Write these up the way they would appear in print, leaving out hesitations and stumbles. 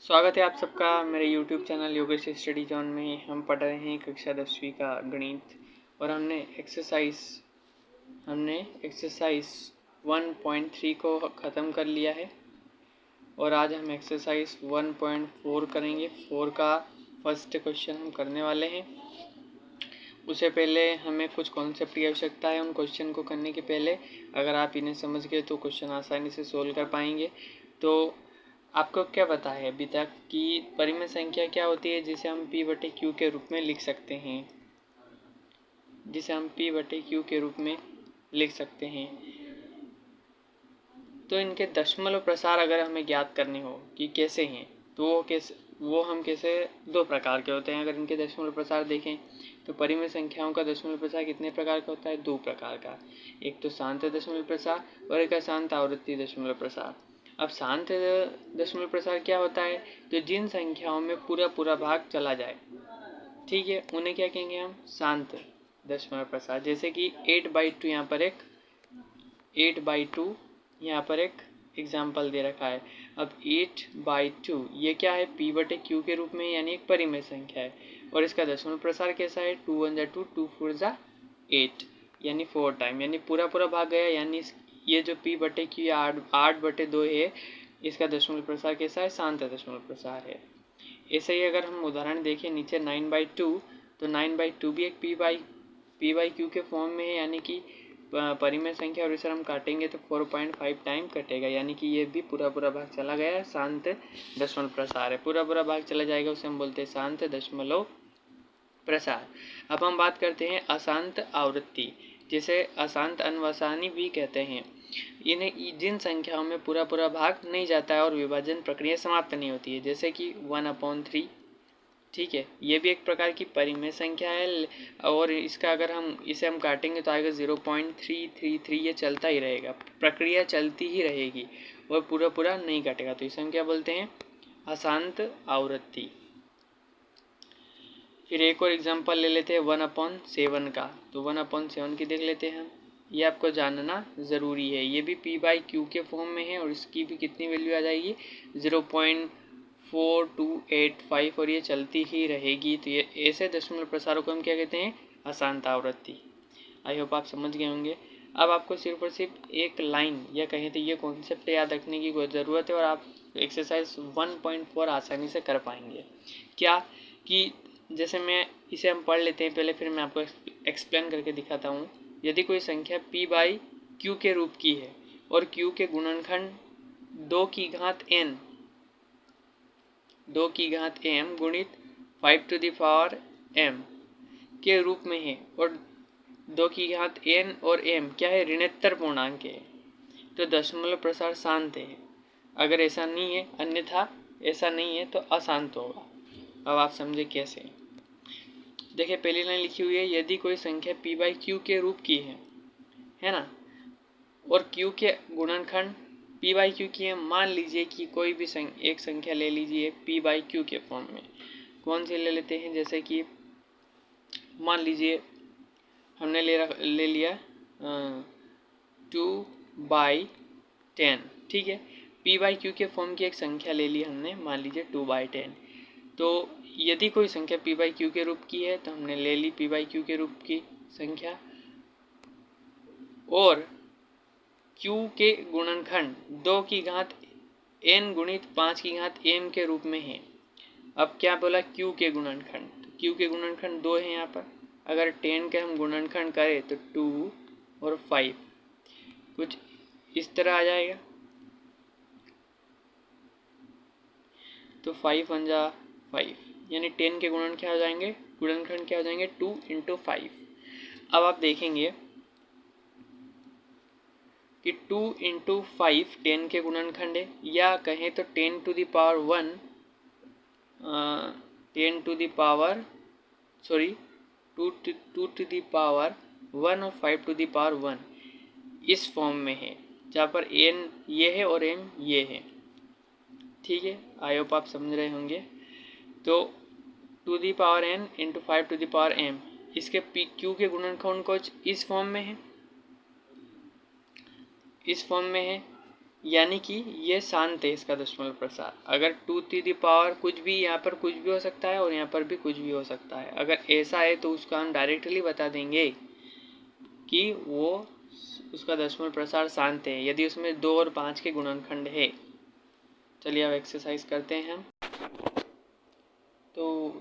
स्वागत है आप सबका मेरे YouTube channel Yogesh study zone में। हम पढ़ रहे हैं कक्षा 10वीं का गणित और हमने एक्सरसाइज 1.3 को ख़त्म कर लिया है और आज हम एक्सरसाइज 1.4 करेंगे। 4 का फर्स्ट क्वेश्चन हम करने वाले हैं। उससे पहले हमें कुछ कॉन्सेप्ट की आवश्यकता है। उन क्वेश्चन को करने के पहले अगर आप इन्हें समझ गए तो क्वेश्चन आसानी से सोल्व कर पाएंगे। तो आपको क्या पता है अभी तक कि परिमेय संख्या क्या होती है जिसे हम P/Q के रूप में लिख सकते हैं, तो इनके दशमलव प्रसार अगर हमें ज्ञात करने हो कि कैसे हैं तो वो हम कैसे दो प्रकार के होते हैं। अगर इनके दशमलव प्रसार देखें तो परिमेय संख्याओं का दशमलव प्रसार कितने प्रकार का होता है? दो प्रकार का। एक तो शांत दशमलव प्रसार और एक अशांत आवर्ती दशमलव प्रसार। अब शांत दशमलव प्रसार क्या होता है? तो जिन संख्याओं में पूरा भाग चला जाए, ठीक है, उन्हें क्या कहेंगे हम? शांत दशमलव प्रसार। जैसे कि 8/2 यहाँ पर एक एग्जाम्पल दे रखा है। अब 8/2 ये क्या है? P/Q के रूप में, यानी एक परिमेय संख्या है और इसका दशमलव प्रसार कैसा है? 2 1 जा 2, 2 4 जा 8, यानी 4 टाइम, यानी पूरा भाग गया। यानी ये जो P/Q 8/2 है, इसका दशमलव प्रसार कैसा है? शांत दशमलव प्रसार है। ऐसे ही अगर हम उदाहरण देखें नीचे 9/2, तो 9/2 भी एक P/Q के फॉर्म में है, यानी कि परिमेय संख्या, और इसे हम काटेंगे तो 4.5 टाइम कटेगा, यानी कि ये भी पूरा भाग चला गया है, शांत दशमलव प्रसार है। पूरा भाग चला जाएगा उसे हम बोलते हैं शांत दशमलव प्रसार। अब हम बात करते हैं अशांत आवृत्ति, जिसे अशांत अनवसानी भी कहते हैं। इन्हें जिन संख्याओं में पूरा भाग नहीं जाता है और विभाजन प्रक्रिया समाप्त नहीं होती है, जैसे कि 1/3, ठीक है, ये भी एक प्रकार की परिमेय संख्या है और इसका अगर इसे हम काटेंगे तो आएगा 0.333। ये चलता ही रहेगा, प्रक्रिया चलती ही रहेगी और पूरा नहीं कटेगा, तो इसे हम क्या बोलते हैं? अशांत आवृत्ति। फिर एक और एग्जांपल ले लेते हैं 1/7 का। तो 1/7 की देख लेते हैं हम। ये आपको जानना ज़रूरी है। ये भी P/Q के फॉर्म में है और इसकी भी कितनी वैल्यू आ जाएगी? 0.4285, और ये चलती ही रहेगी। तो ये ऐसे दशमलव प्रसारों को हम क्या कहते हैं? अशांत आवृत्ति। आई होप आप समझ गए होंगे। अब आपको सिर्फ और सिर्फ एक लाइन या कहें तो ये कॉन्सेप्ट याद रखने की ज़रूरत है और आप एक्सरसाइज 1.4 आसानी से कर पाएंगे। क्या कि जैसे मैं इसे हम पढ़ लेते हैं पहले, फिर मैं आपको एक्सप्लेन करके दिखाता हूँ। यदि कोई संख्या P/Q के रूप की है और Q के गुणनखंड 2 की घात m गुणित 5m के रूप में है और 2 की घात n और m क्या है? ऋणोत्तर पूर्णांक है, तो दशमलव प्रसार शांत है। अगर ऐसा नहीं है, अन्यथा ऐसा नहीं है, तो अशांत होगा। अब आप समझे कैसे? देखिए पहली लाइन लिखी हुई है, यदि कोई संख्या P/Q के रूप की है ना, और Q के गुणनखंड P/Q की है। मान लीजिए कि कोई भी एक संख्या ले लीजिए P/Q के फॉर्म में। कौन सी ले लेते हैं? जैसे कि मान लीजिए हमने ले लिया 2/10, ठीक है। P/Q के फॉर्म की एक संख्या ले ली हमने, मान लीजिए 2/10। तो यदि कोई संख्या P/Q के रूप की है तो हमने ले ली P/Q के रूप की संख्या, और Q के गुणनखंड 2 की घात n गुणित 5 की घात m के रूप में है। अब क्या बोला? Q के गुणनखंड, Q के गुणनखंड 2 है यहाँ पर। अगर 10 के हम गुणनखंड करें तो 2 और 5 कुछ इस तरह आ जाएगा। तो 5 1 जा 5, यानी 10 के गुणनखंड क्या हो जाएंगे? 2 × 5। अब आप देखेंगे कि 2 × 5 10 के गुणनखंड है, या कहें तो 10 to the power 1 2 to the power 1 और 5 to the power 1 इस फॉर्म में है, जहाँ पर n ये है और m ये है, ठीक है। आई होप आप समझ रहे होंगे। तो 2 the power n × 5 to the power m, इसके Q के गुणनखंड कुछ इस फॉर्म में है, यानी कि ये शांत है इसका दशमलव प्रसार। अगर 2 टू द पावर कुछ भी, यहाँ पर कुछ भी हो सकता है और यहाँ पर भी कुछ भी हो सकता है। अगर ऐसा है तो उसका हम डायरेक्टली बता देंगे कि वो उसका दशमलव प्रसार शांत है, यदि उसमें 2 और 5 के गुणनखंड है। चलिए अब एक्सरसाइज करते हैं हम। तो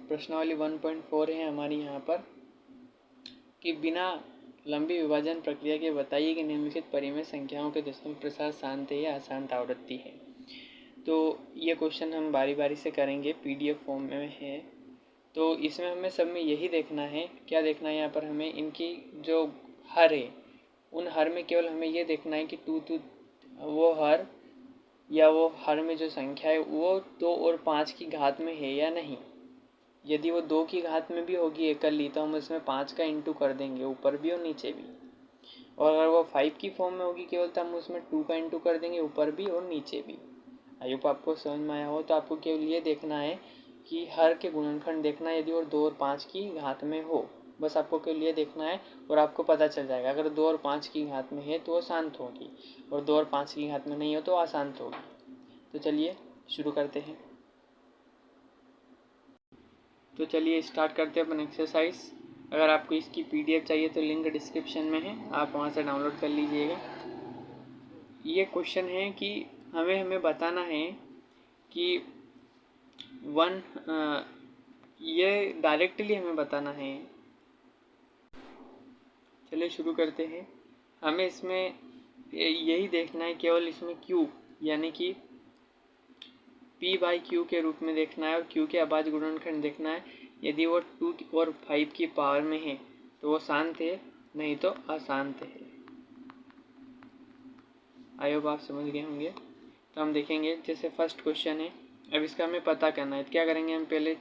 प्रश्नावली 1.4 है हमारी यहाँ पर कि बिना लंबी विभाजन प्रक्रिया के बताइए कि निम्नलिखित परिमेय संख्याओं के दशमलव प्रसार शांत है या अशांत आवृत्ति है। तो ये क्वेश्चन हम बारी बारी से करेंगे, पीडीएफ फॉर्म में है। तो इसमें हमें सब में यही देखना है, क्या देखना है यहाँ पर हमें, इनकी जो हर है उन हर में केवल हमें ये देखना है कि वो हर या वो हर में जो संख्या है वो 2 और 5 की घात में है या नहीं। यदि वो 2 की घात में भी होगी एकली तो हम इसमें 5 का इंटू कर देंगे, ऊपर भी और नीचे भी। और अगर वो 5 की फॉर्म में होगी केवल तो हम उसमें 2 का इंटू कर देंगे, ऊपर भी और नीचे भी। आई होप आपको समझ में आया हो। तो आपको केवल ये देखना है कि हर के गुणनखंड देखना है, यदि और 2 और 5 की घात में हो, बस आपको केवल ये देखना है और आपको पता चल जाएगा। अगर 2 और 5 की घात में है तो वो शांत होगी, और 2 और 5 की घात में नहीं हो तो अशांत होगी। तो चलिए शुरू करते हैं। तो चलिए स्टार्ट करते हैं अपन एक्सरसाइज। अगर आपको इसकी पीडीएफ चाहिए तो लिंक डिस्क्रिप्शन में है, आप वहाँ से डाउनलोड कर लीजिएगा। ये क्वेश्चन है कि हमें बताना है कि ये डायरेक्टली हमें बताना है। चलिए शुरू करते हैं। हमें इसमें यही देखना है केवल, इसमें Q यानी कि P/Q के रूप में देखना है और Q के अभाज्य गुणनखंड देखना है। यदि वो 2 और 5 की पावर में है तो वो शांत है, नहीं तो अशांत है। आई होप आप समझ गए होंगे। तो हम देखेंगे, जैसे फर्स्ट क्वेश्चन है, अब इसका हमें पता करना है। क्या करेंगे हम, पहले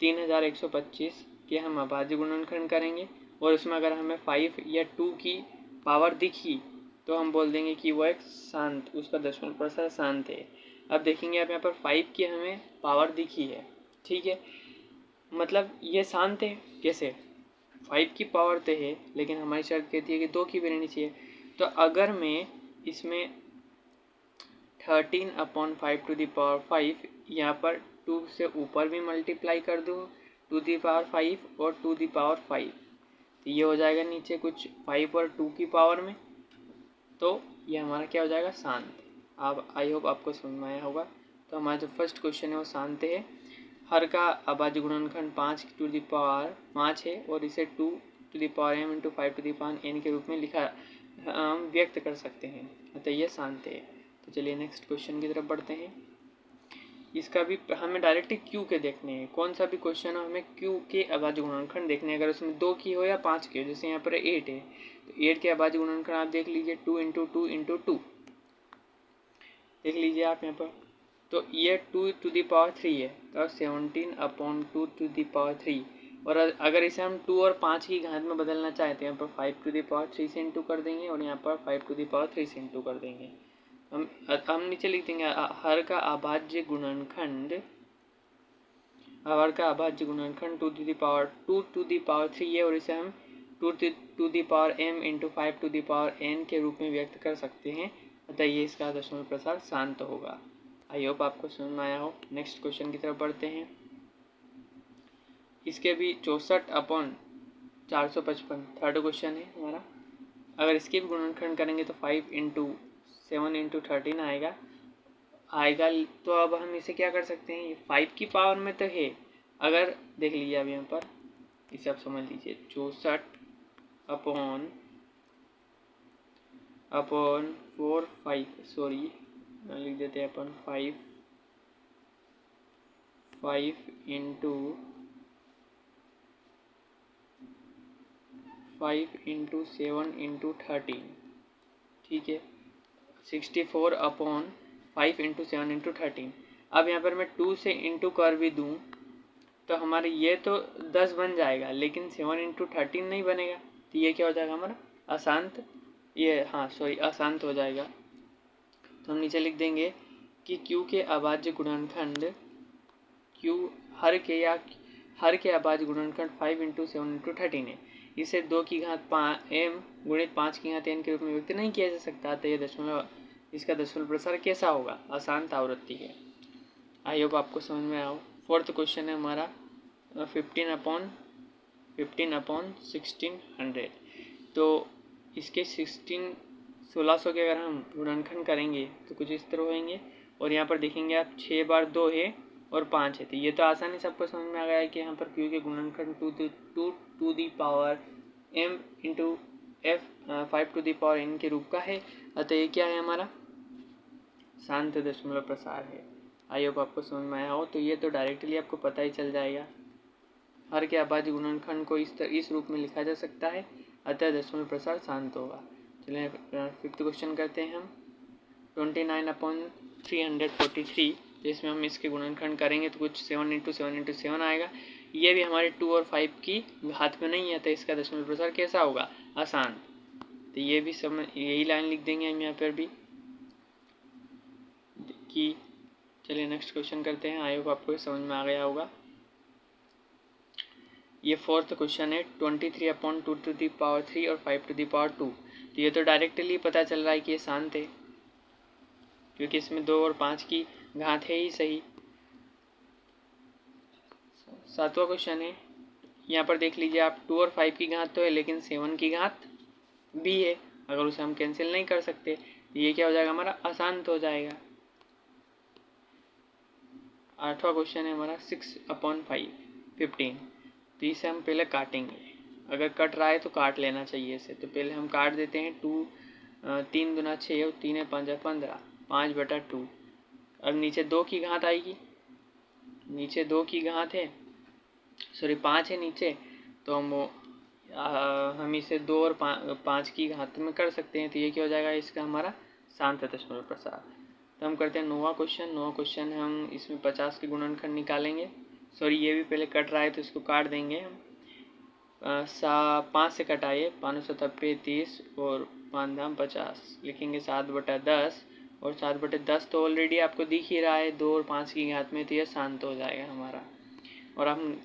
3125 के हम अभाज्य गुणनखंड करेंगे और उसमें अगर हमें 5 या 2 की पावर दिखी तो हम बोल देंगे कि वो एक शांत, उसका दशमलव प्रसार शांत है। अब देखेंगे आप यहाँ पर 5 की हमें पावर दिखी है, ठीक है, मतलब ये शांत है। कैसे, 5 की पावर तो है लेकिन हमारी शर्त कहती है कि 2 की भी रहनी चाहिए। तो अगर मैं इसमें 13/5 टू दी पावर 5 यहाँ पर 2 से ऊपर भी मल्टीप्लाई कर दूँ टू दी पावर 5 और टू दी पावर 5, तो ये हो जाएगा नीचे कुछ 5 और 2 की पावर में, तो ये हमारा क्या हो जाएगा, शांत। अब आई होप आपको समझ में आया होगा। तो हमारा जो फर्स्ट क्वेश्चन है वो शांत है। हर का अभाज्य गुणनखंड 5 टू दी पावर 5 है और इसे 2 to the power m into 5 to the power n के रूप में व्यक्त कर सकते हैं, अतः ये शांत है। तो चलिए नेक्स्ट क्वेश्चन की तरफ बढ़ते हैं। इसका भी हमें डायरेक्टली Q के देखने हैं, कौन सा भी क्वेश्चन हो हमें Q के अभाज्य गुणनखंड देखने हैं। अगर उसमें 2 की हो या 5 की हो, जैसे यहाँ पर 8 है तो 8 के अभाज्य गुणनखंड आप देख लीजिए, 2 इंटू 2 इंटू 2 देख लीजिए आप यहाँ पर। तो ये 2 टू दी पावर 3 है, तो 17/2 टू दी पावर 3। और अगर इसे हम 2 और 5 की घात में बदलना चाहते हैं, यहाँ पर 5 टू दी पावर 3 से इंटू कर देंगे और यहाँ पर 5 टू दी पावर 3 से इंटू कर देंगे। हम नीचे लिख देंगे हर का अभाज्य गुणनखंड, हर का अभाज्य गुणनखंड 2 टू दी पावर 3 है और इसे हम 2 to the power m into 5 to the power n के रूप में व्यक्त कर सकते हैं, अतः ये इसका दशमलव प्रसार शांत होगा। आई होप आपको समझ में आया हो। नेक्स्ट क्वेश्चन की तरफ बढ़ते हैं। इसके भी 64/455 थर्ड क्वेश्चन है हमारा। अगर इसके भी गुणनखंड करेंगे तो 5 इंटू 7 इंटू 13 आएगा। तो अब हम इसे क्या कर सकते हैं, ये 5 की पावर में तो है। अगर देख लीजिए अब यहाँ पर इसे आप समझ लीजिए, 64/4 सॉरी लिख देते हैं अपन 5 इंटू 7 इंटू 13, ठीक है, 64/5 इंटू 7 इंटू 13। अब यहाँ पर मैं 2 से इंटू कर भी दूँ तो हमारे ये तो 10 बन जाएगा, लेकिन 7 इंटू 13 नहीं बनेगा, तो ये क्या हो जाएगा हमारा, अशांत। ये अशांत हो जाएगा। तो हम नीचे लिख देंगे कि Q के अभाज्य गुणनखंड, Q हर के अभाज्य गुणनखंड 5 इंटू 7 इंटू 13 है। इसे 2 की घात m गुणित 5 की घात n के रूप में व्यक्त नहीं किया जा सकता, तो ये दशमलव इसका दशमलव प्रसार कैसा होगा, अशांत आवृत्ति है। आई होप आपको समझ में आओ। फोर्थ क्वेश्चन है हमारा 15/1600। तो इसके 1600 के अगर हम गुणनखंड करेंगे तो कुछ इस तरह होंगे। और यहाँ पर देखेंगे आप 6 बार 2 है और 5 है, तो ये तो आसानी सबको समझ में आ गया है कि यहाँ पर क्यू के गुणनखंड 2 to the power m into f 5 to the power n के रूप का है। अतः ये क्या है, हमारा शांत दशमलव प्रसार है। आई होप आपको समझ में आया हो। तो ये तो डायरेक्टली आपको पता ही चल जाएगा, हर के अभाज्य गुणनखंड को इस रूप में लिखा जा सकता है, अतः दशमलव प्रसार शांत होगा। चलिए फिफ्थ क्वेश्चन करते हैं हम 29/343। जिसमें हम इसके गुणनखंड करेंगे तो कुछ 7 × 7 × 7 आएगा। ये भी हमारे 2 और 5 की घात में नहीं है, तो इसका दशमलव प्रसार कैसा होगा, अशांत। तो ये भी समझ, यही लाइन लिख देंगे हम यहाँ पर भी कि। चलिए नेक्स्ट क्वेश्चन करते हैं। आई होप आपको समझ में आ गया होगा। ये फोर्थ क्वेश्चन है 23/2 टू दी पावर 3 और 5 टू दी पावर 2। तो ये तो डायरेक्टली पता चल रहा है कि ये शांत है, क्योंकि इसमें 2 और 5 की घात है ही सही। सातवां क्वेश्चन है, यहाँ पर देख लीजिए आप 2 और 5 की घात तो है, लेकिन 7 की घात भी है। अगर उसे हम कैंसिल नहीं कर सकते तो ये क्या हो जाएगा, हमारा अशांत हो जाएगा। आठवां क्वेश्चन है हमारा 6/5 15। तो इसे हम पहले काटेंगे, अगर कट रहा है तो काट लेना चाहिए इसे। तो पहले हम काट देते हैं 3 दूना 6 और 3 5 15, 5/2। अब नीचे 2 की घात आएगी, नीचे 2 की घात है, सॉरी 5 है नीचे, तो हम इसे 2 और 5 की घात में कर सकते हैं। तो ये क्या हो जाएगा, इसका हमारा शांत दशमलव प्रसार। तो हम करते हैं नौवां क्वेश्चन है, हम इसमें 50 के गुणनखंड निकालेंगे। सॉरी ये भी पहले कट रहा है तो इसको काट देंगे हम। 5 से कटाइए, 5 7 30 और 5 दाम 50, लिखेंगे 7/10। और 7/10 तो ऑलरेडी आपको दिख ही रहा है 2 और 5 की घात में, तो यह शांत हो जाएगा हमारा। और हम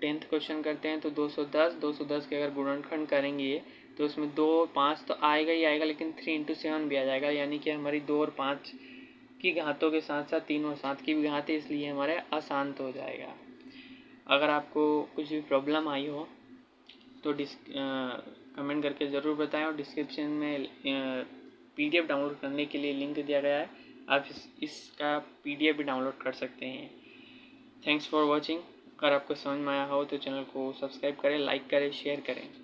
10th क्वेश्चन करते हैं। तो 210 के अगर गुणनखंड करेंगे तो उसमें 2 और 5 तो आएगा ही आएगा, लेकिन 3 × 7 भी आ जाएगा, यानी कि हमारी 2 और 5 की घातों के साथ साथ 3 और 7 की भी घात है, इसलिए हमारे अशांत हो जाएगा। अगर आपको कुछ भी प्रॉब्लम आई हो तो कमेंट करके ज़रूर बताएं। और डिस्क्रिप्शन में PDF डाउनलोड करने के लिए लिंक दिया गया है, आप इसका PDF भी डाउनलोड कर सकते हैं। Thanks for watching. अगर आपको समझ में आया हो तो चैनल को सब्सक्राइब करें, लाइक करें, शेयर करें।